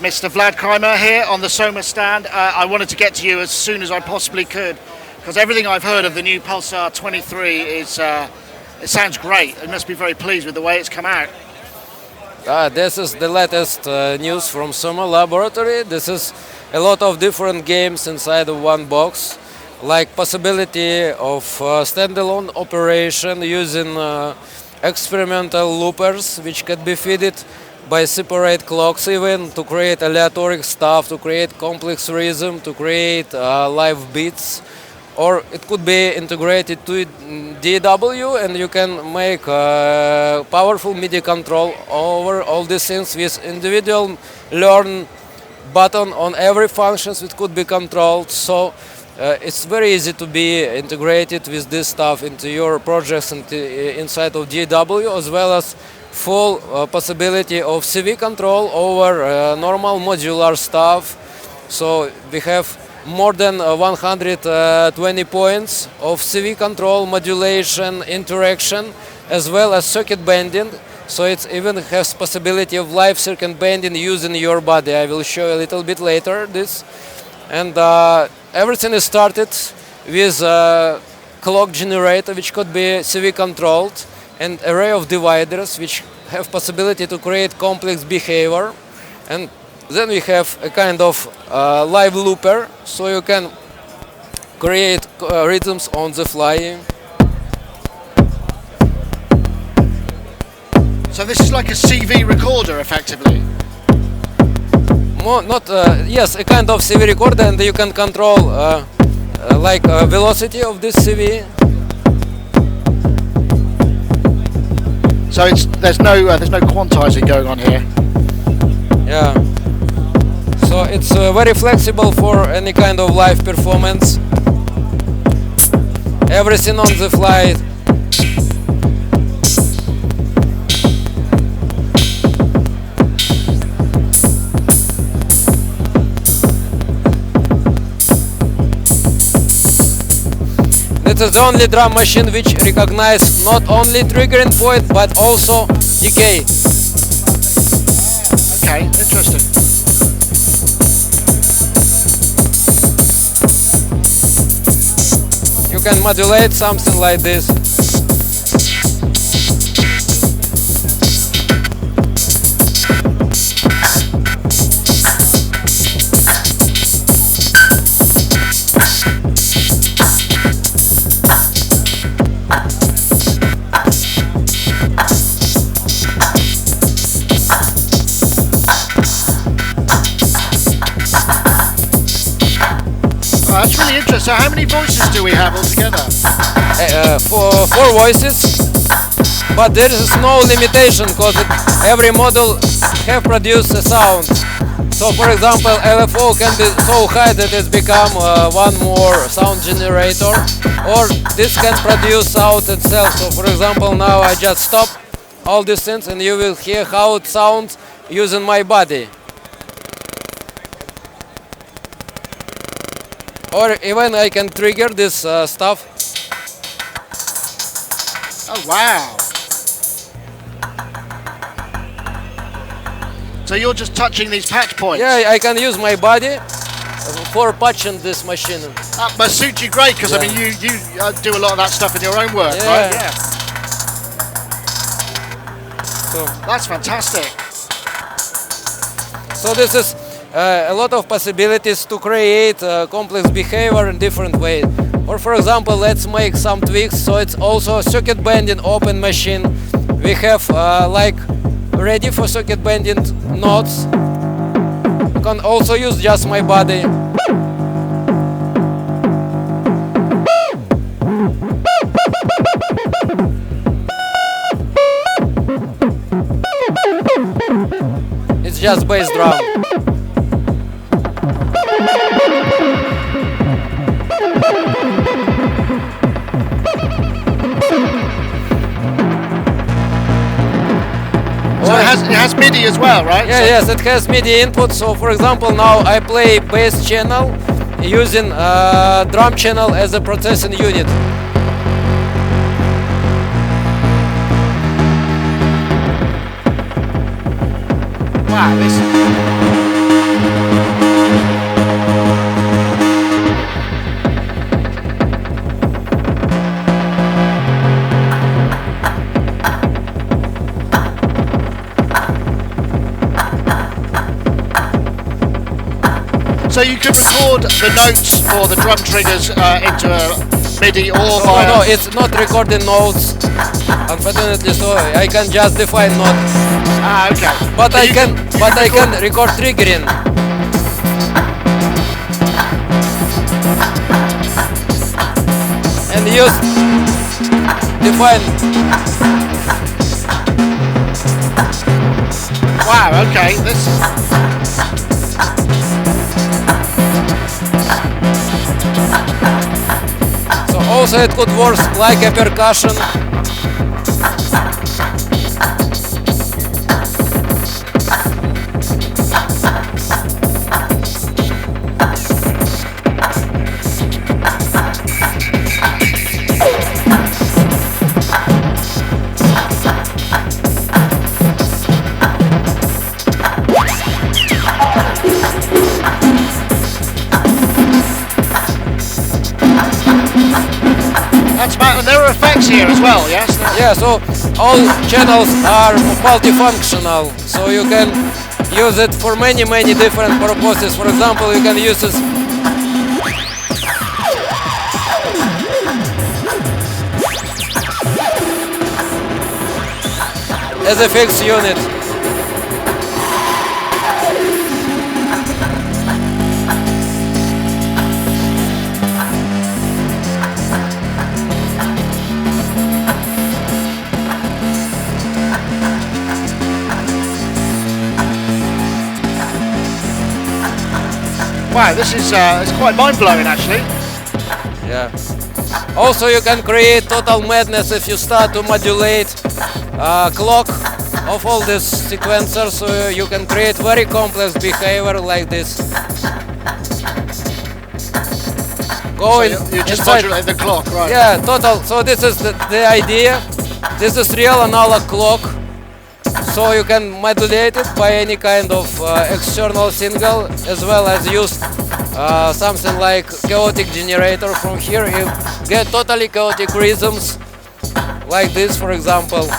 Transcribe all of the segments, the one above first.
Mr. Vlad Kreimer here on the SOMA stand. I wanted to get to you as soon as I possibly could because everything I've heard of the new Pulsar 23 is it sounds great. I must be very pleased with the way it's come out. This is the latest news from SOMA laboratory. This is a lot of different games inside of one box, like possibility of standalone operation using experimental loopers, which can be fed by separate clocks even to create aleatoric stuff, to create complex rhythm, to create live beats. Or it could be integrated to DAW and you can make powerful MIDI control over all these things with individual learn button on every function which could be controlled. So it's very easy to be integrated with this stuff into your projects and inside of DAW, as well as full possibility of CV control over normal modular stuff. So we have more than 120 points of CV control, modulation, interaction, as well as circuit bending. So it even has possibility of live circuit bending using your body. I will show you a little bit later this. And everything is started with a clock generator, which could be CV controlled, and array of dividers, which have possibility to create complex behavior. And then we have a kind of live looper, so you can create rhythms on the fly. So this is like a CV recorder, effectively. Yes, a kind of CV recorder, and you can control like velocity of this CV. So there's no quantizing going on here. Yeah. So it's very flexible for any kind of live performance. Everything on the fly. It is the only drum machine which recognizes not only triggering point but also decay. Okay, interesting. You can modulate something like this. That's really interesting. So how many voices do we have altogether? Four voices, but there is no limitation because every model have produced a sound. So for example, LFO can be so high that it's become one more sound generator, or this can produce sound itself. So for example, now I just stop all these things and you will hear how it sounds using my body. Or even I can trigger this stuff. Oh wow! So you're just touching these patch points? Yeah, I can use my body for patching this machine. That must suit you great, because I mean you do a lot of that stuff in your own work, right? Yeah. So that's fantastic. So this is a lot of possibilities to create complex behavior in different ways. Or for example, let's make some tweaks. So it's also circuit bending open machine. We have like ready for circuit bending nodes. You can also use just my body. It's just bass drum. So it has MIDI as well, right? Yeah, yes, it has MIDI input. So for example, now I play bass channel using drum channel as a processing unit. Wow, this So you can record the notes for the drum triggers into a MIDI or No, via... no, it's not recording notes, unfortunately. So I can just define note, Ah, okay. but So I you can record triggering. And use define. Wow, okay. This... So also it could work like a percussion. That's about... And there are effects here as well, yes? Yeah, so all channels are multifunctional, so you can use it for many different purposes. For example, you can use it as a fixed unit. Wow, this is it's quite mind-blowing, actually. Yeah. Also, you can create total madness if you start to modulate clock of all these sequencers. So you can create very complex behavior like this. Going So you just inside. modulate the clock, right? Yeah, total. So this is the idea. This is real analog clock. So you can modulate it by any kind of external signal, as well as use something like chaotic generator from here. You get totally chaotic rhythms, like this, for example,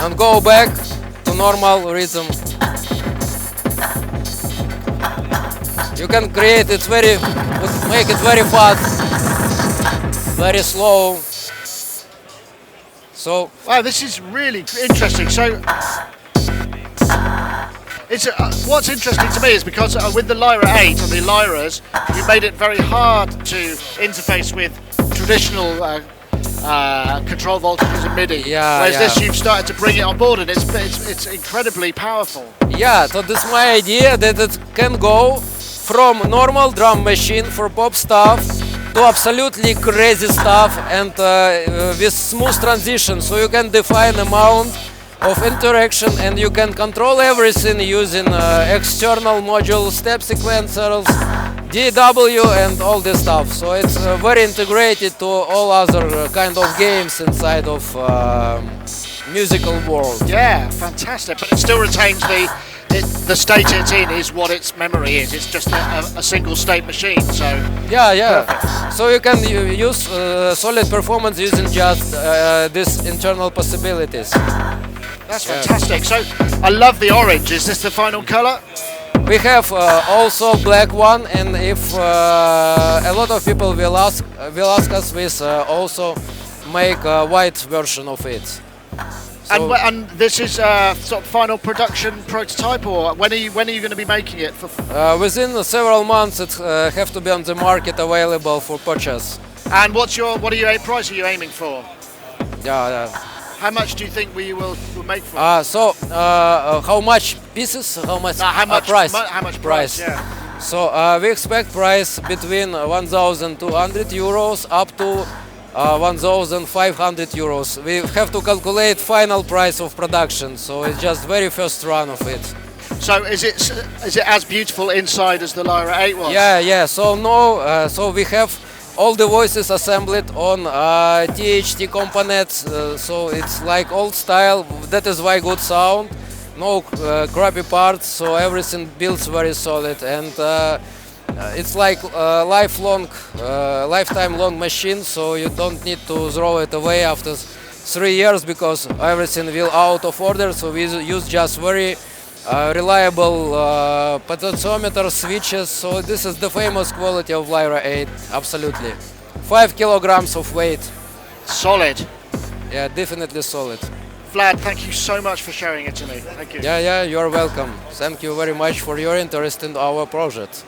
and go back to normal rhythm. You can create it make it very fast, very slow. So Wow, this is really interesting. So, it's what's interesting to me is because with the Lyra 8 and the Lyras, you made it very hard to interface with traditional control voltages and MIDI. Yeah, Whereas yeah. this, you've started to bring it on board, and it's incredibly powerful. yeah, so this is my idea that it can go from normal drum machine for pop stuff to absolutely crazy stuff, and with smooth transition, so you can define amount of interaction and you can control everything using external module step sequencers, DW and all this stuff. So it's very integrated to all other kind of games inside of musical world. Yeah, fantastic. But it still retains the state it's in is what its memory is. It's just a single state machine. So Yeah. Perfect. So you can use solid performance using just these internal possibilities. that's fantastic. So I love the orange. Is this the final color? We have also black one, and if a lot of people will ask us, we also make a white version of it. So, And this is sort of final production prototype, or when are you going to be making it? within several months, it have to be on the market available for purchase. And what are your price are you aiming for? Yeah. How much do you think we will make for? How much pieces? How much? How much price? How much price? Yeah. So we expect price between 1,200 euros up to 1,500 euros. We have to calculate final price of production, so it's just very first run of it. So is it as beautiful inside as the Lyra 8 was? Yeah. So we have all the voices assembled on THT components, so it's like old style. That is why good sound, no crappy parts. So everything builds very solid, and it's like lifetime long machine. So you don't need to throw it away after 3 years because everything will out of order. So we use just very reliable potentiometer switches. So this is the famous quality of Lyra 8. Absolutely. 5 kilograms of weight. Solid. Yeah, definitely solid. Vlad, thank you so much for sharing it to me. Thank you. Yeah, you're welcome. Thank you very much for your interest in our project.